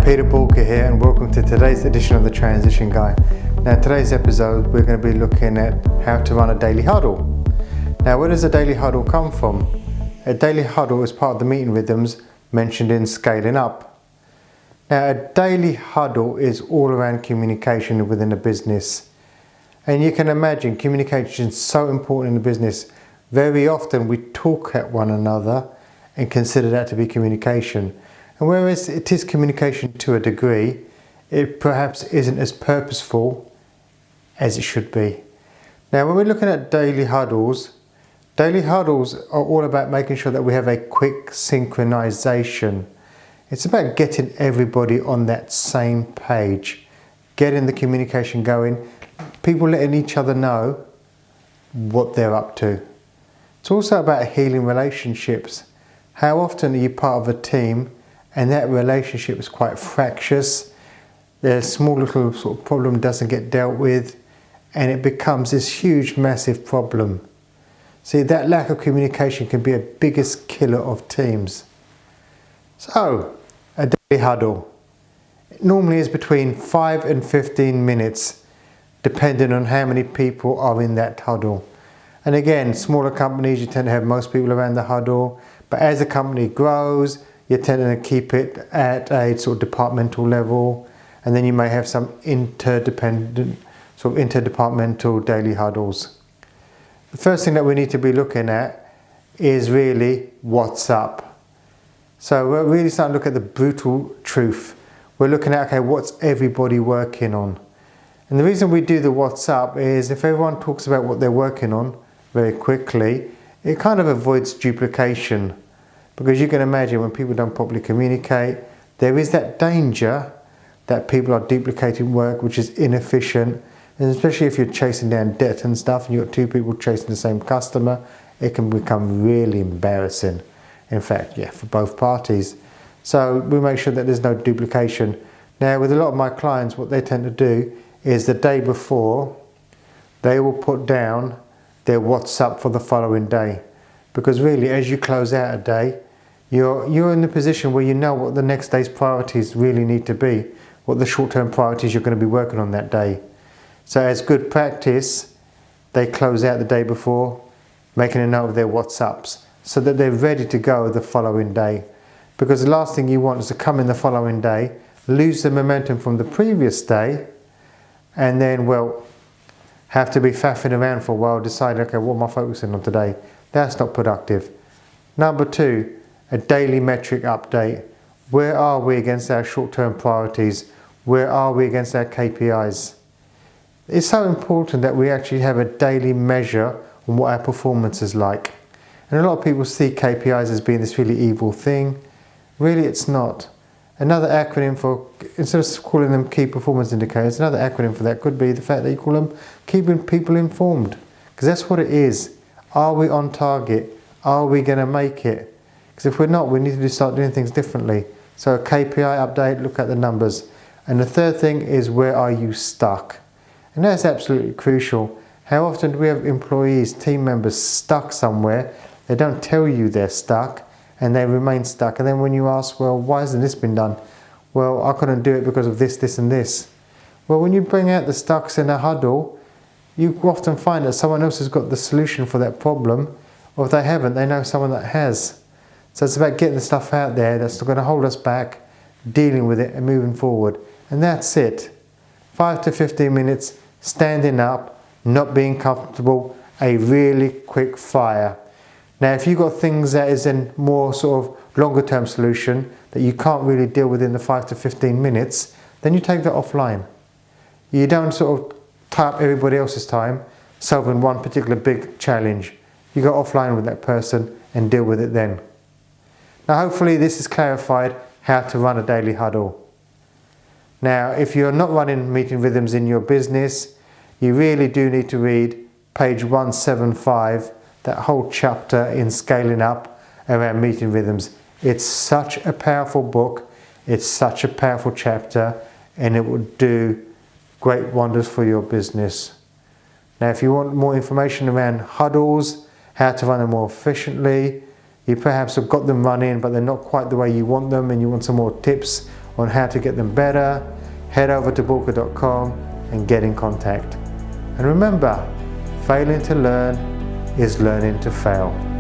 Peter Bulker here, and welcome to today's edition of The Transition Guy. Now, today's episode we're going to be looking at how to run a daily huddle. Now, where does a daily huddle come from? A daily huddle is part of the meeting rhythms mentioned in Scaling Up. Now, a daily huddle is all around communication within a business. And you can imagine communication is so important in the business. Very often we talk at one another and consider that to be communication. And whereas it is communication to a degree, it perhaps isn't as purposeful as it should be. Now, when we're looking at daily huddles are all about making sure that we have a quick synchronization. It's about getting everybody on that same page, getting the communication going, people letting each other know what they're up to. It's also about healing relationships. How often are you part of a team and that relationship is quite fractious? The small little sort of problem doesn't get dealt with and it becomes this huge, massive problem. See, that lack of communication can be a biggest killer of teams. So, a daily huddle. It normally is between 5 and 15 minutes, depending on how many people are in that huddle. And again, smaller companies, you tend to have most people around the huddle, but as the company grows, you tend to keep it at a sort of departmental level, and then you may have some interdepartmental daily huddles. The first thing that we need to be looking at is really what's up. So we're really starting to look at the brutal truth. We're looking at, okay, what's everybody working on? And the reason we do the what's up is if everyone talks about what they're working on very quickly, it kind of avoids duplication. Because you can imagine when people don't properly communicate, there is that danger that people are duplicating work which is inefficient. And especially if you're chasing down debt and stuff and you've got two people chasing the same customer, it can become really embarrassing. In fact, yeah, for both parties. So we make sure that there's no duplication. Now, with a lot of my clients, what they tend to do is the day before, they will put down their what's up for the following day. Because really, as you close out a day, you're in the position where you know what the next day's priorities really need to be, what the short-term priorities you're going to be working on that day. So as good practice, they close out the day before, making a note of their what's ups, so that they're ready to go the following day. Because the last thing you want is to come in the following day, lose the momentum from the previous day, and then, well, have to be faffing around for a while, deciding, okay, what am I focusing on today? That's not productive. Number 2, a daily metric update. Where are we against our short-term priorities? Where are we against our KPIs? It's so important that we actually have a daily measure on what our performance is like. And a lot of people see KPIs as being this really evil thing. Really, it's not. Another acronym for, instead of calling them key performance indicators, another acronym for that could be the fact that you call them keeping people informed. Because that's what it is. Are we on target? Are we going to make it? Because if we're not, we need to start doing things differently. So a KPI update, look at the numbers. And the third thing is, where are you stuck? And that's absolutely crucial. How often do we have employees, team members stuck somewhere? They don't tell you they're stuck and they remain stuck. And then when you ask, well, why hasn't this been done? Well, I couldn't do it because of this, this and this. Well, when you bring out the stucks in a huddle, you often find that someone else has got the solution for that problem, or if they haven't, they know someone that has. So it's about getting the stuff out there that's going to hold us back, dealing with it and moving forward. And that's it. 5 to 15 minutes, standing up, not being comfortable, a really quick fire. Now, if you've got things that is in more sort of longer term solution that you can't really deal with in the 5 to 15 minutes, then you take that offline. You don't sort of tie up everybody else's time solving one particular big challenge. You go offline with that person and deal with it then. Now, hopefully this has clarified how to run a daily huddle. Now, if you're not running meeting rhythms in your business, you really do need to read page 175, that whole chapter in Scaling Up around meeting rhythms. It's such a powerful book, it's such a powerful chapter, and it will do great wonders for your business. Now, if you want more information around huddles, how to run them more efficiently, you perhaps have got them running but they're not quite the way you want them and you want some more tips on how to get them better, head over to Bulka.com and get in contact. And remember, failing to learn is learning to fail.